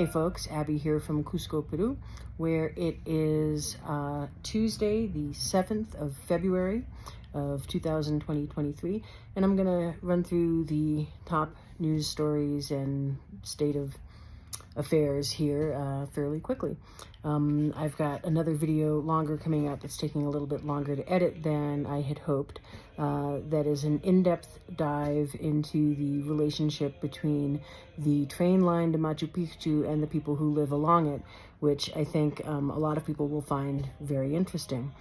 folks, Abby here from Cusco, Peru, where it is Tuesday, the 7th of February of 2023, and I'm going to run through the top news stories and state of affairs here fairly quickly. I've got another video longer coming out that's taking a little bit longer to edit than I had hoped. That is an in-depth dive into the relationship between the train line to Machu Picchu and the people who live along it, which I think a lot of people will find very interesting.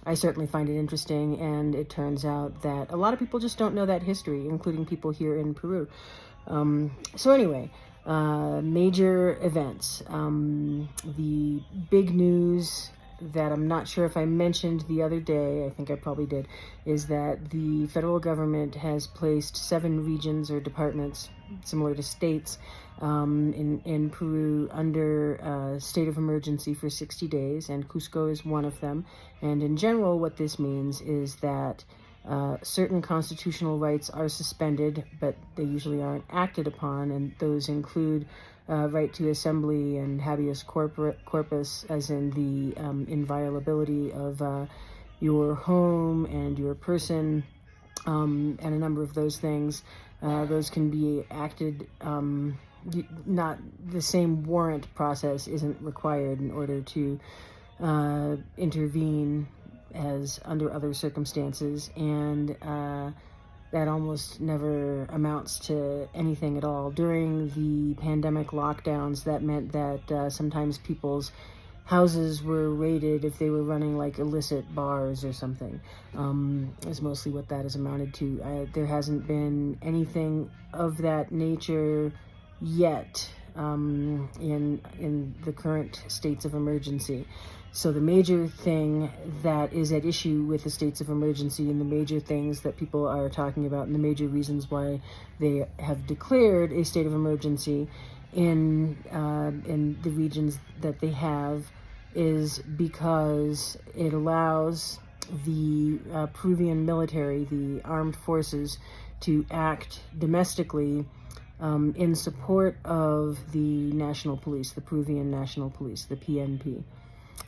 I certainly find it interesting, and it turns out that a lot of people just don't know that history, including people here in Peru. So anyway, major events. The big news that I'm not sure if I mentioned the other day, I think I probably did, is that the federal government has placed 7 regions or departments, similar to states, in Peru under a state of emergency for 60 days, and Cusco is one of them. And in general, what this means is that certain constitutional rights are suspended, but they usually aren't acted upon, and those include right to assembly and habeas corpus, as in the inviolability of your home and your person, and a number of those things. Those can be acted, not the same warrant process isn't required in order to intervene as under other circumstances, and that almost never amounts to anything at all. During the pandemic lockdowns, that meant that sometimes people's houses were raided if they were running like illicit bars or something, is mostly what that has amounted to. There hasn't been anything of that nature yet in the current states of emergency. So the major thing that is at issue with the states of emergency, and the major things that people are talking about, and the major reasons why they have declared a state of emergency in the regions that they have, is because it allows the Peruvian military, the armed forces, to act domestically in support of the national police, the Peruvian National Police, the PNP,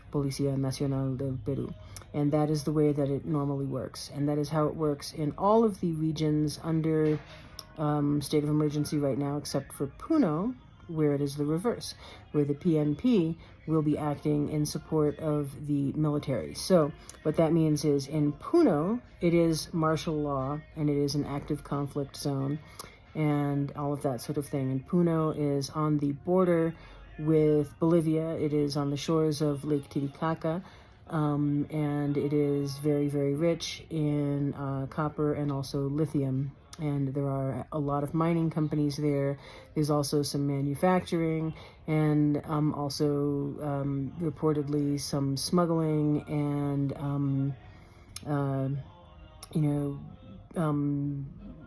Policía Nacional del Perú. And that is the way that it normally works. And that is how it works in all of the regions under state of emergency right now, except for Puno, where it is the reverse, where the PNP will be acting in support of the military. So what that means is, in Puno, it is martial law, and it is an active conflict zone, and all of that sort of thing. And Puno is on the border with Bolivia. It is on the shores of Lake Titicaca, and it is very, very rich in copper and also lithium. And there are a lot of mining companies there. There's also some manufacturing, and also reportedly some smuggling and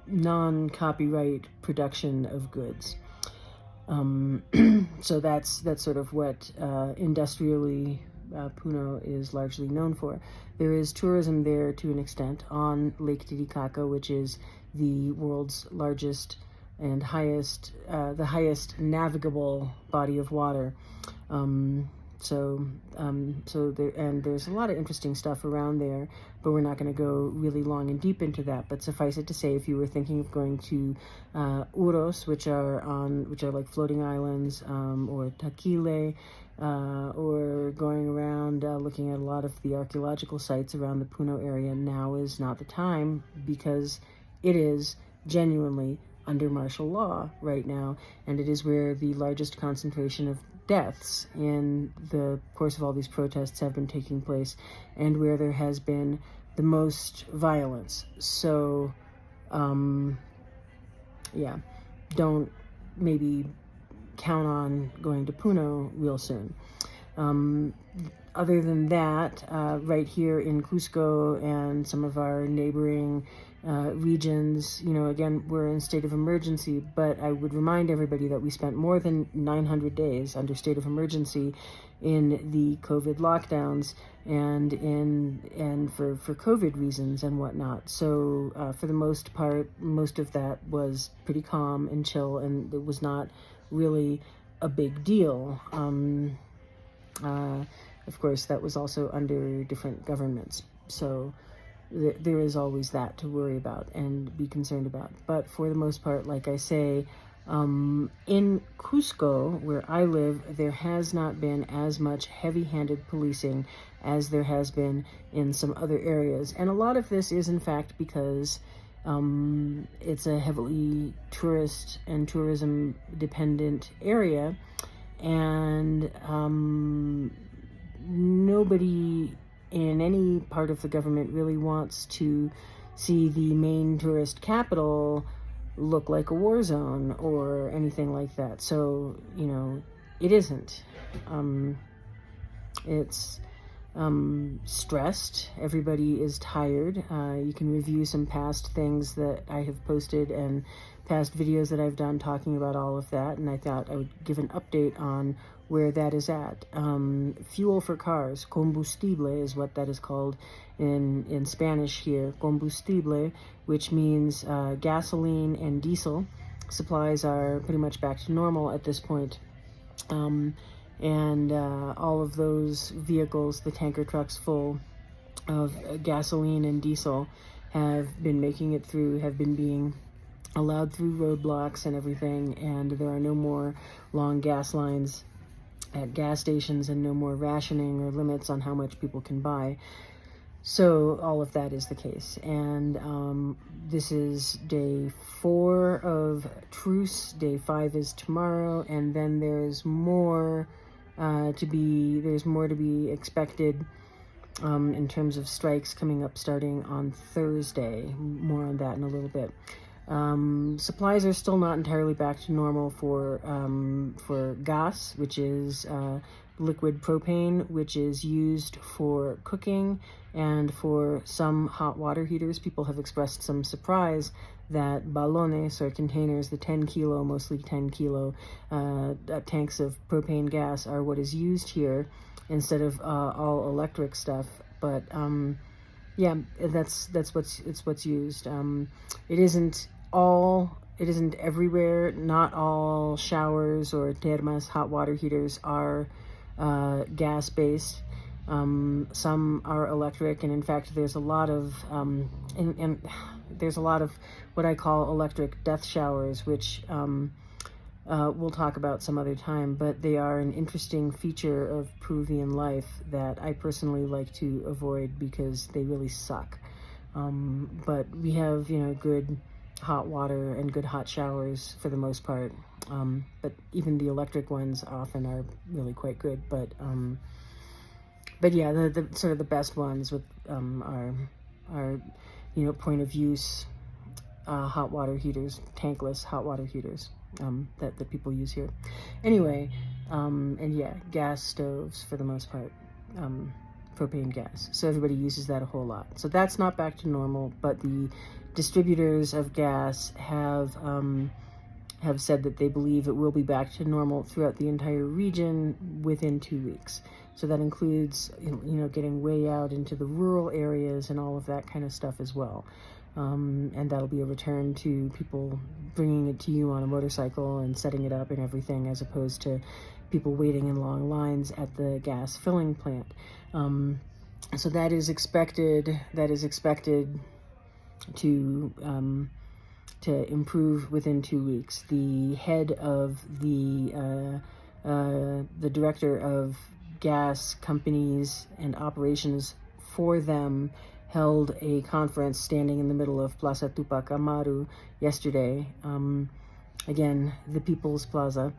non-copyright production of goods. So that's sort of what industrially Puno is largely known for. There is tourism there to an extent on Lake Titicaca, which is the world's largest and highest, the highest navigable body of water. So there, and there's a lot of interesting stuff around there, but we're not going to go really long and deep into that. But suffice it to say, if you were thinking of going to Uros, which are like floating islands, or Taquile, or going around looking at a lot of the archaeological sites around the Puno area, now is not the time, because it is genuinely under martial law right now, and it is where the largest concentration of deaths in the course of all these protests have been taking place, and where there has been the most violence. So, yeah, don't maybe count on going to Puno real soon. Other than that, right here in Cusco and some of our neighboring regions, again, we're in state of emergency, but I would remind everybody that we spent more than 900 days under state of emergency in the COVID lockdowns and for COVID reasons and whatnot. So for the most part, most of that was pretty calm and chill, and it was not really a big deal. Of course, that was also under different governments, so there is always that to worry about and be concerned about. But for the most part, like I say, in Cusco, where I live, there has not been as much heavy-handed policing as there has been in some other areas. And a lot of this is, in fact, because it's a heavily tourist and tourism-dependent area, and nobody in any part of the government really wants to see the main tourist capital look like a war zone or anything like that. So, it isn't. It's stressed. Everybody is tired. You can review some past things that I have posted and past videos that I've done talking about all of that, and I thought I would give an update on where that is at. Fuel for cars, combustible is what that is called in Spanish here, combustible, which means gasoline and diesel. Supplies are pretty much back to normal at this point. And all of those vehicles, the tanker trucks full of gasoline and diesel, have been making it through, have been being allowed through roadblocks and everything, and there are no more long gas lines at gas stations and no more rationing or limits on how much people can buy. So all of that is the case. And this is day 4 of truce. Day 5 is tomorrow, and then there's more to be expected in terms of strikes coming up starting on Thursday. More on that in a little bit. Supplies are still not entirely back to normal for gas, which is liquid propane, which is used for cooking and for some hot water heaters. People have expressed some surprise that ballones, or containers, the mostly 10 kilo tanks of propane gas are what is used here instead of all electric stuff. But yeah, that's what's used. It isn't everywhere. Not all showers or termas, hot water heaters, are gas-based. Some are electric, and in fact, there's a lot of there's a lot of what I call electric death showers, which we'll talk about some other time. But they are an interesting feature of Peruvian life that I personally like to avoid because they really suck. But we have, good hot water and good hot showers for the most part. But even the electric ones often are really quite good. But yeah, the sort of the best ones with are point of use hot water heaters, tankless hot water heaters that people use here. Anyway, and yeah, gas stoves for the most part. Propane gas. So everybody uses that a whole lot. So that's not back to normal, but the distributors of gas have said that they believe it will be back to normal throughout the entire region within 2 weeks. So that includes, getting way out into the rural areas and all of that kind of stuff as well. And that'll be a return to people bringing it to you on a motorcycle and setting it up and everything, as opposed to people waiting in long lines at the gas filling plant. So that is expected to improve within 2 weeks. The head of the director of gas companies and operations for them held a conference standing in the middle of Plaza Tupac Amaru yesterday. Again, the People's Plaza.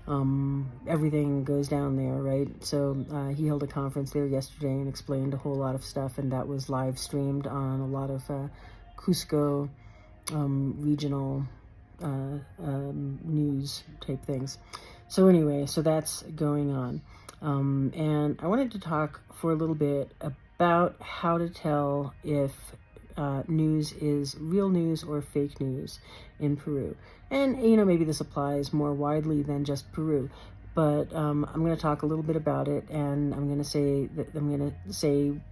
Everything goes down there, right? So he held a conference there yesterday and explained a whole lot of stuff, and that was live streamed on a lot of Cusco regional news type things. So anyway, so that's going on. And I wanted to talk for a little bit about how to tell if news is real news or fake news in Peru. And, maybe this applies more widely than just Peru. But I'm going to talk a little bit about it, and I'm going to say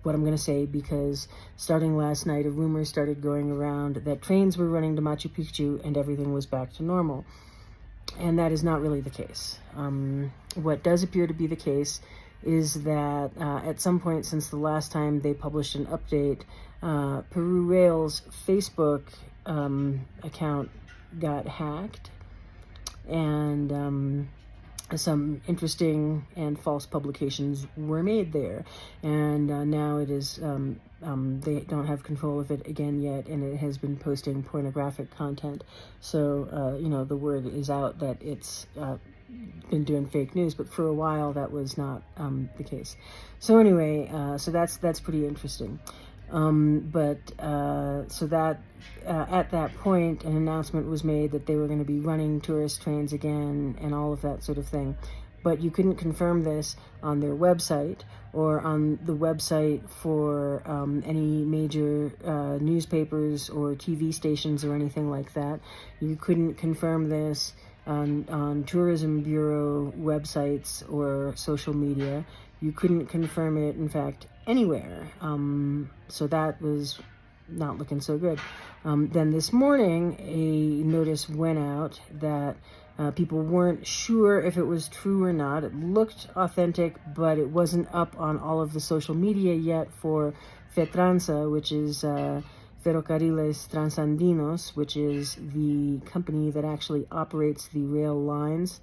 what I'm going to say because starting last night, a rumor started going around that trains were running to Machu Picchu and everything was back to normal. and that is not really the case. What does appear to be the case is that at some point since the last time they published an update, Peru Rail's Facebook account got hacked, and some interesting and false publications were made there, and now it is they don't have control of it again yet, and it has been posting pornographic content. So the word is out that it's been doing fake news, but for a while that was not the case. So anyway, so that's pretty interesting. So that at that point, an announcement was made that they were going to be running tourist trains again and all of that sort of thing. But you couldn't confirm this on their website or on the website for any major newspapers or TV stations or anything like that. You couldn't confirm this on tourism bureau websites or social media. You couldn't confirm it, in fact, anywhere. So that was not looking so good. Then this morning, a notice went out that people weren't sure if it was true or not. It looked authentic, but it wasn't up on all of the social media yet for FETRANSA, which is Ferrocarriles Transandinos, which is the company that actually operates the rail lines,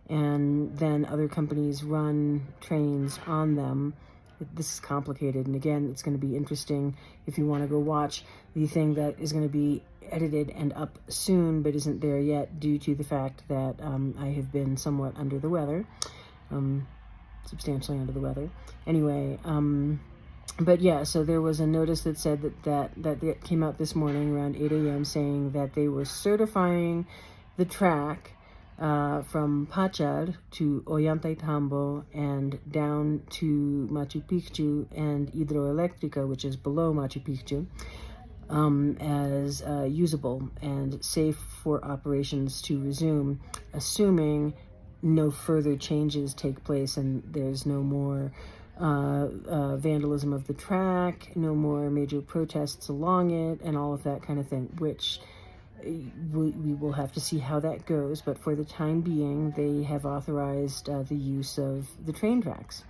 and then other companies run trains on them. This is complicated, and again, it's going to be interesting if you want to go watch the thing that is going to be edited and up soon, but isn't there yet due to the fact that I have been somewhat under the weather, substantially under the weather. Anyway, but yeah, so there was a notice that said that came out this morning around 8 a.m. saying that they were certifying the track from Pachar to Ollantaytambo and down to Machu Picchu and Hidroelectrica, which is below Machu Picchu, as usable and safe for operations to resume, assuming no further changes take place and there's no more vandalism of the track, no more major protests along it, and all of that kind of thing, which we will have to see how that goes. But for the time being, they have authorized the use of the train tracks.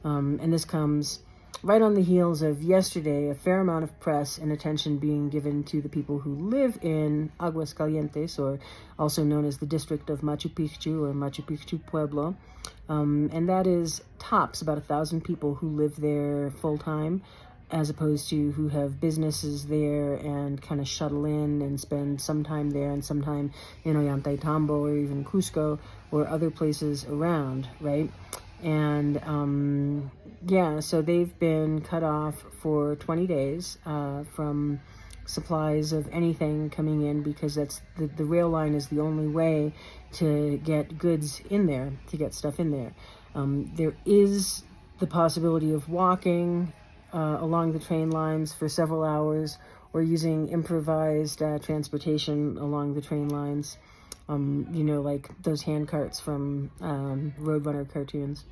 And this comes right on the heels of yesterday, a fair amount of press and attention being given to the people who live in Aguascalientes, or also known as the district of Machu Picchu or Machu Picchu Pueblo. And that is tops about 1,000 people who live there full time, as opposed to who have businesses there and kind of shuttle in and spend some time there and some time in Ollantaytambo or even Cusco or other places around, right? And so they've been cut off for 20 days from supplies of anything coming in, because that's the rail line is the only way to get goods in there, to get stuff in there. There is the possibility of walking along the train lines for several hours, or using improvised transportation along the train lines, like those hand carts from Roadrunner cartoons,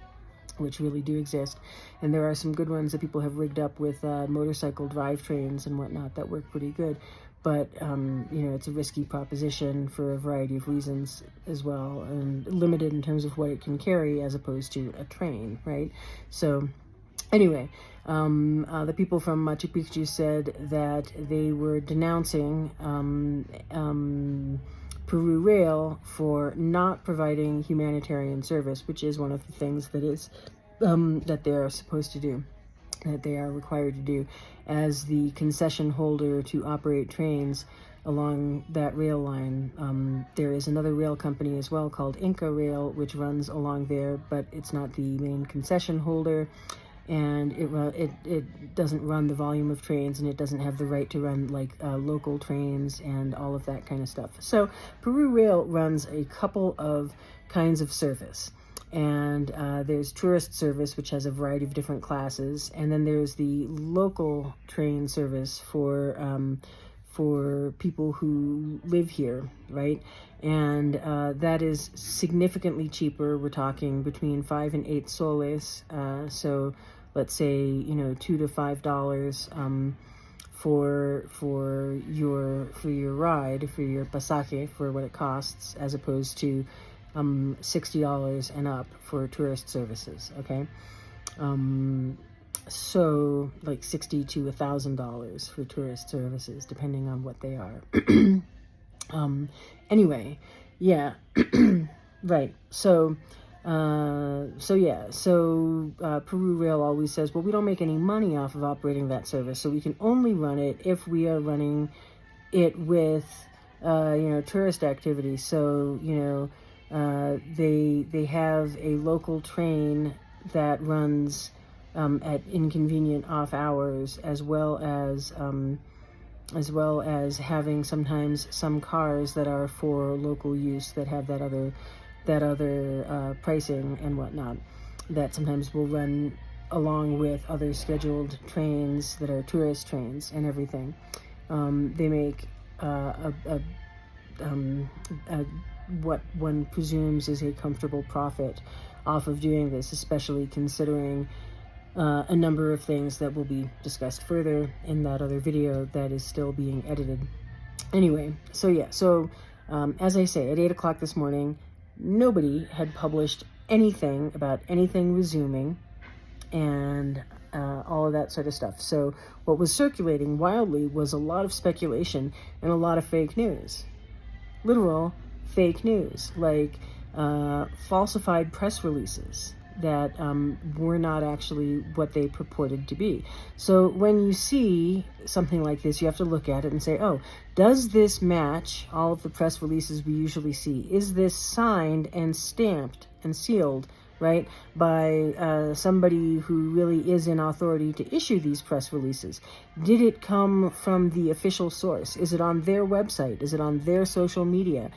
which really do exist. And there are some good ones that people have rigged up with motorcycle drivetrains and whatnot that work pretty good. But, it's a risky proposition for a variety of reasons as well, and limited in terms of what it can carry as opposed to a train, right? So anyway, the people from Machu Picchu said that they were denouncing Peru Rail for not providing humanitarian service, which is one of the things that is that they are supposed to do, that they are required to do as the concession holder to operate trains along that rail line. There is another rail company as well called Inca Rail, which runs along there, but it's not the main concession holder, and it doesn't run the volume of trains, and it doesn't have the right to run local trains and all of that kind of stuff. So Peru Rail runs a couple of kinds of service, and there's tourist service, which has a variety of different classes, and then there's the local train service for people who live here, right? And that is significantly cheaper. We're talking between 5 and 8 soles, so let's say $2 to $5 for your ride, for your pasaje, for what it costs, as opposed to $60 and up for tourist services. Okay, so like $60 to $1,000 for tourist services, depending on what they are. Anyway, yeah, right. So Peru Rail always says, well, we don't make any money off of operating that service, so we can only run it if we are running it with, tourist activity. So, they have a local train that runs at inconvenient off hours, as well as having sometimes some cars that are for local use that have that other pricing and whatnot, that sometimes will run along with other scheduled trains that are tourist trains and everything. They make what one presumes is a comfortable profit off of doing this, especially considering a number of things that will be discussed further in that other video that is still being edited. Anyway, so as I say, at 8 o'clock this morning, nobody had published anything about anything resuming and all of that sort of stuff. So what was circulating wildly was a lot of speculation and a lot of fake news. Literal fake news, like falsified press releases that were not actually what they purported to be. So when you see something like this, you have to look at it and say, oh, does this match all of the press releases we usually see? Is this signed and stamped and sealed, right, by somebody who really is in authority to issue these press releases? Did it come from the official source? Is it on their website? Is it on their social media?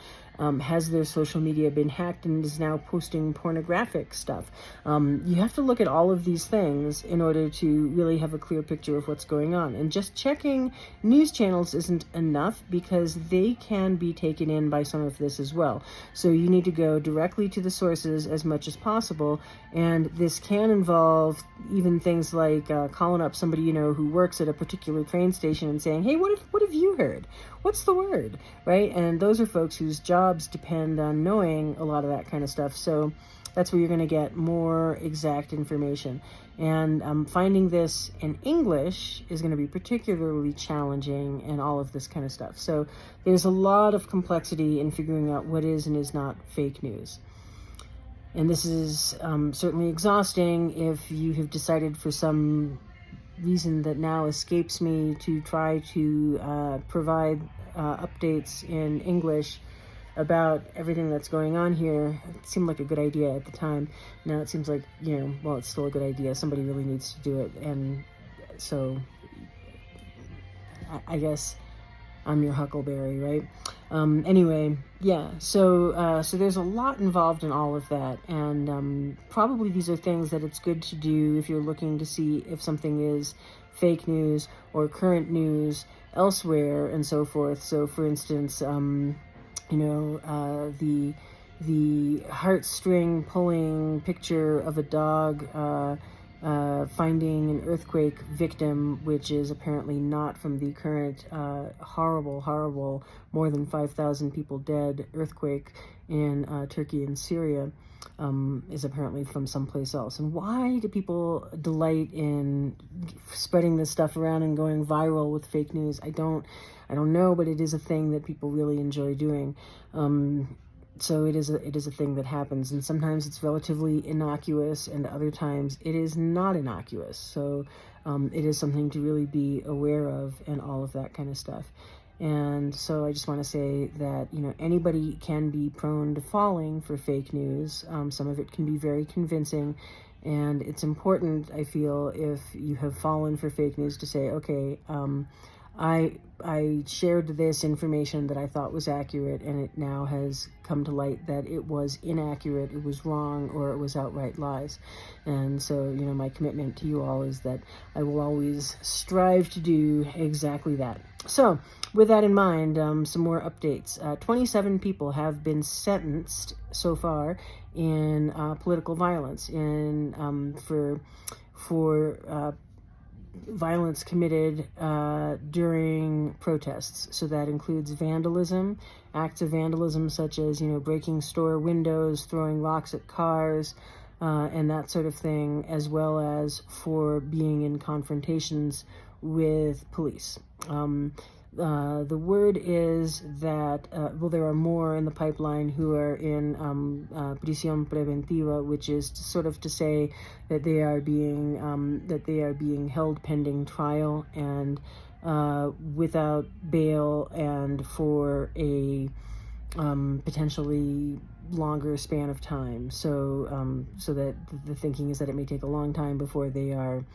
Has their social media been hacked and is now posting pornographic stuff? You have to look at all of these things in order to really have a clear picture of what's going on. And just checking news channels isn't enough, because they can be taken in by some of this as well. So you need to go directly to the sources as much as possible. And this can involve even things like calling up somebody who works at a particular train station and saying, hey, what have you heard? What's the word, right? And those are folks whose jobs depend on knowing a lot of that kind of stuff. So that's where you're going to get more exact information. And finding this in English is going to be particularly challenging, and all of this kind of stuff. So there's a lot of complexity in figuring out what is and is not fake news. And this is certainly exhausting if you have decided, for some reason that now escapes me, to try to provide updates in English about everything that's going on here. It seemed like a good idea at the time. Now it seems like, it's still a good idea. Somebody really needs to do it. And so I guess I'm your huckleberry, right? Anyway, yeah, so there's a lot involved in all of that, and probably these are things that it's good to do if you're looking to see if something is fake news or current news elsewhere and so forth. So, for instance, the heartstring pulling picture of a dog finding an earthquake victim, which is apparently not from the current horrible, more than 5,000 people dead earthquake in Turkey and Syria, is apparently from someplace else. And why do people delight in spreading this stuff around and going viral with fake news? I don't know, but it is a thing that people really enjoy doing. So it is a thing that happens, and sometimes it's relatively innocuous, and other times it is not innocuous. So it is something to really be aware of, and all of that kind of stuff. And so I just want to say that, anybody can be prone to falling for fake news. Some of it can be very convincing, and it's important, I feel, if you have fallen for fake news, to say, okay, I shared this information that I thought was accurate, and it now has come to light that it was inaccurate, it was wrong, or it was outright lies. And so, my commitment to you all is that I will always strive to do exactly that. So, with that in mind, some more updates. 27 people have been sentenced so far in political violence, for violence committed during protests. So that includes vandalism, acts of vandalism such as, breaking store windows, throwing rocks at cars, and that sort of thing, as well as for being in confrontations with police. The word is that, there are more in the pipeline who are in prisión preventiva, which is sort of to say that they are being held pending trial and without bail, and for a potentially longer span of time. So that the thinking is that it may take a long time before they are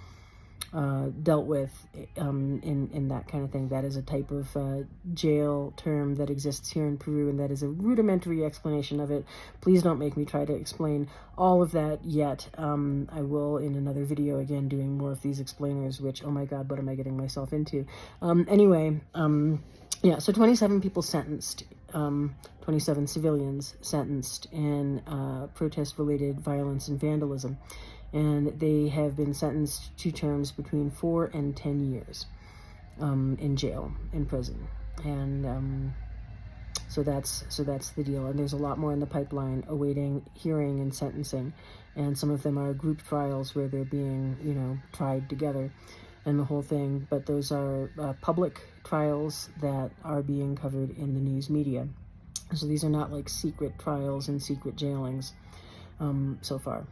dealt with in that kind of thing. That is a type of jail term that exists here in Peru, and that is a rudimentary explanation of it. Please don't make me try to explain all of that yet. I will in another video, again, doing more of these explainers, which, oh my god, what am I getting myself into? Yeah, so 27 people sentenced, 27 civilians sentenced in protest-related violence and vandalism. And they have been sentenced to terms between 4 and 10 years in jail, in prison. And so that's the deal. And there's a lot more in the pipeline awaiting hearing and sentencing. And some of them are group trials where they're being, tried together and the whole thing. But those are public trials that are being covered in the news media. So these are not like secret trials and secret jailings so far.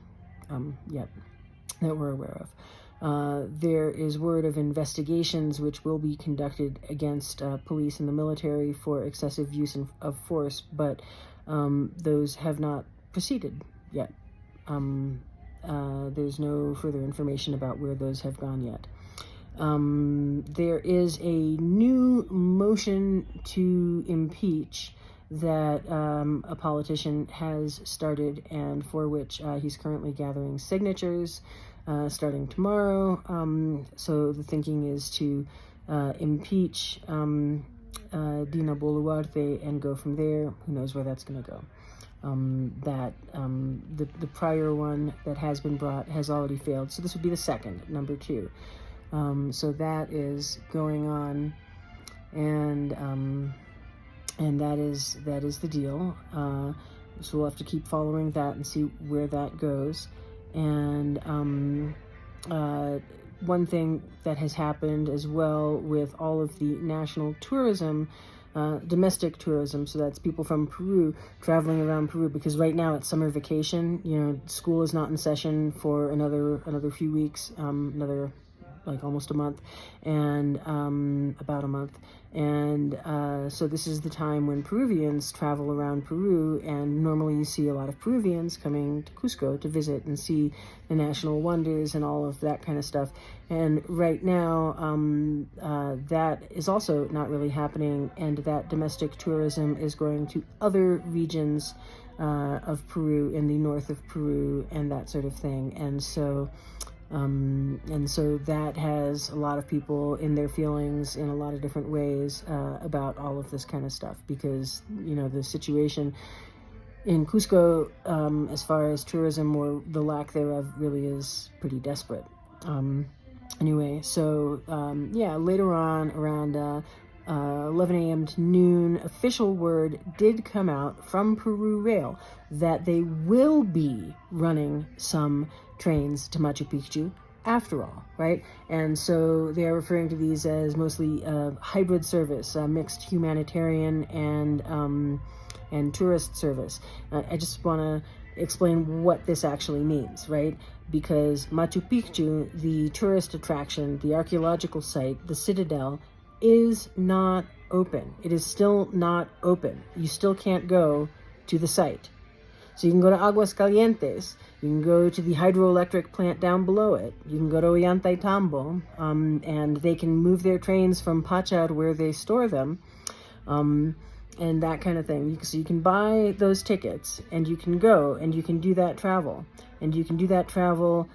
Yet that we're aware of. There is word of investigations which will be conducted against police and the military for excessive use of force, but those have not proceeded yet. There's no further information about where those have gone yet. There is a new motion to impeach that a politician has started, and for which he's currently gathering signatures starting tomorrow. So the thinking is to impeach Dina Boluarte and go from there. Who knows where that's going to go. The prior one that has been brought has already failed, so this would be the second, number 2. So that is going on, and that is the deal. So we'll have to keep following that and see where that goes. And one thing that has happened as well with all of the national tourism, domestic tourism, so that's people from Peru traveling around Peru, because right now it's summer vacation. School is not in session for another few weeks, like almost a month, and about a month. And so this is the time when Peruvians travel around Peru, and normally you see a lot of Peruvians coming to Cusco to visit and see the national wonders and all of that kind of stuff. And right now, that is also not really happening, and that domestic tourism is going to other regions of Peru, in the north of Peru, and that sort of thing. And so that has a lot of people in their feelings in a lot of different ways about all of this kind of stuff, because the situation in Cusco, as far as tourism or the lack thereof, really is pretty desperate. Anyway, so later on, around 11 a.m. to noon, official word did come out from Peru Rail that they will be running some trains to Machu Picchu after all, right? And so they are referring to these as mostly hybrid service, mixed humanitarian and tourist service. I just want to explain what this actually means, right? Because Machu Picchu, the tourist attraction, the archaeological site, the citadel, is not open. It is still not open. You still can't go to the site. So you can go to Aguascalientes, you can go to the hydroelectric plant down below it, you can go to Ollantaytambo, and they can move their trains from Pacha to where they store them, and that kind of thing. So you can buy those tickets, and you can go, and you can do that travel. And you can do that travel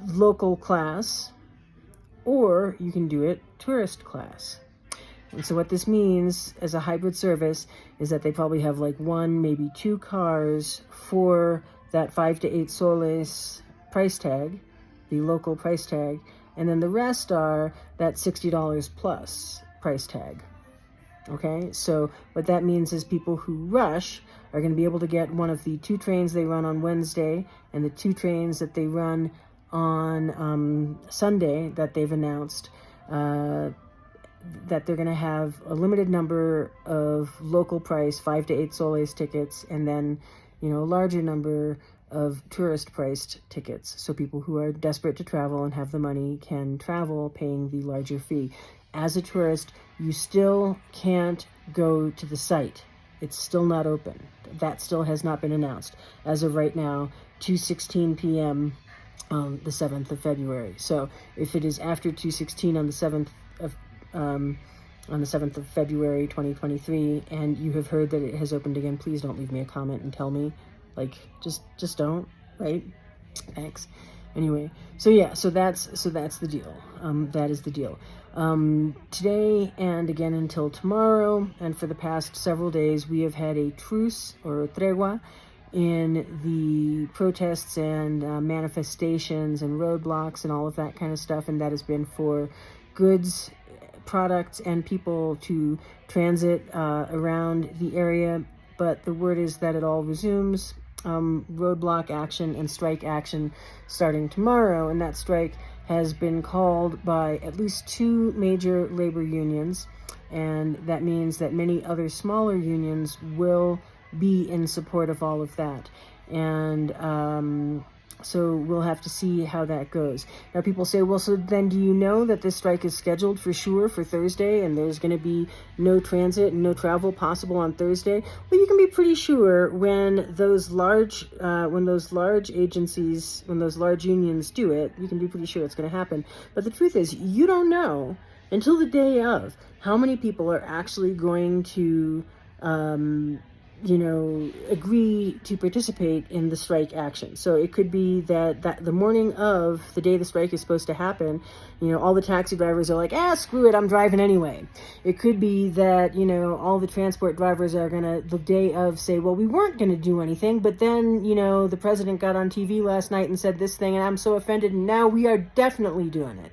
local class, or you can do it tourist class. And so what this means as a hybrid service is that they probably have like 1, maybe 2 cars for that 5 to 8 soles price tag, the local price tag, and then the rest are that $60 plus price tag. Okay, so what that means is people who rush are going to be able to get one of the 2 trains they run on Wednesday and the 2 trains that they run on Sunday that they've announced, that they're going to have a limited number of local price 5 to 8 soles tickets, and then, a larger number of tourist priced tickets. So people who are desperate to travel and have the money can travel paying the larger fee. As a tourist, you still can't go to the site. It's still not open. That still has not been announced. As of right now, 2:16 p.m. on the 7th of February. So if it is after 2:16 on the 7th of February 2023 and you have heard that it has opened again, please don't leave me a comment and tell me. Just don't, right? Thanks. Anyway, so that's the deal. That is the deal. Today and again until tomorrow, and for the past several days, we have had a truce or a tregua in the protests and manifestations and roadblocks and all of that kind of stuff, and that has been for goods, products, and people to transit around the area. But the word is that it all resumes. Roadblock action and strike action starting tomorrow, and that strike has been called by at least 2 major labor unions, and that means that many other smaller unions will be in support of all of that. And so we'll have to see how that goes. Now people say, well, so then do you know that this strike is scheduled for sure for Thursday and there's going to be no transit and no travel possible on Thursday? Well, you can be pretty sure when those large agencies, when those large unions do it, you can be pretty sure it's going to happen. But the truth is, you don't know until the day of how many people are actually going to agree to participate in the strike action. So it could be that the morning of the day the strike is supposed to happen, all the taxi drivers are like, screw it, I'm driving anyway. It could be that, all the transport drivers are gonna, the day of, say, well, we weren't gonna do anything, but then, the president got on TV last night and said this thing, and I'm so offended, and now we are definitely doing it.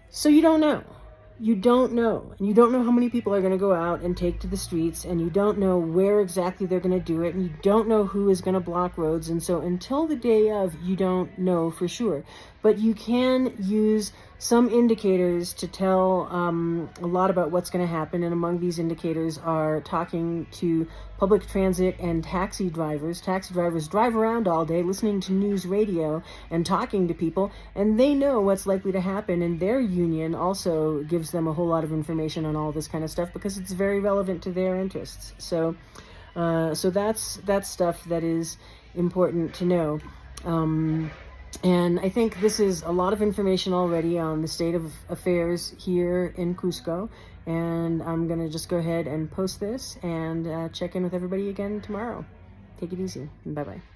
So you don't know. You don't know. And you don't know how many people are going to go out and take to the streets, and you don't know where exactly they're going to do it, and you don't know who is going to block roads. And so until the day of, you don't know for sure. But you can use some indicators to tell a lot about what's going to happen. And among these indicators are talking to public transit and taxi drivers. Taxi drivers drive around all day listening to news radio and talking to people, and they know what's likely to happen. And their union also gives them a whole lot of information on all this kind of stuff because it's very relevant to their interests. So that's stuff that is important to know. And I think this is a lot of information already on the state of affairs here in Cusco. And I'm going to just go ahead and post this and check in with everybody again tomorrow. Take it easy. Bye-bye.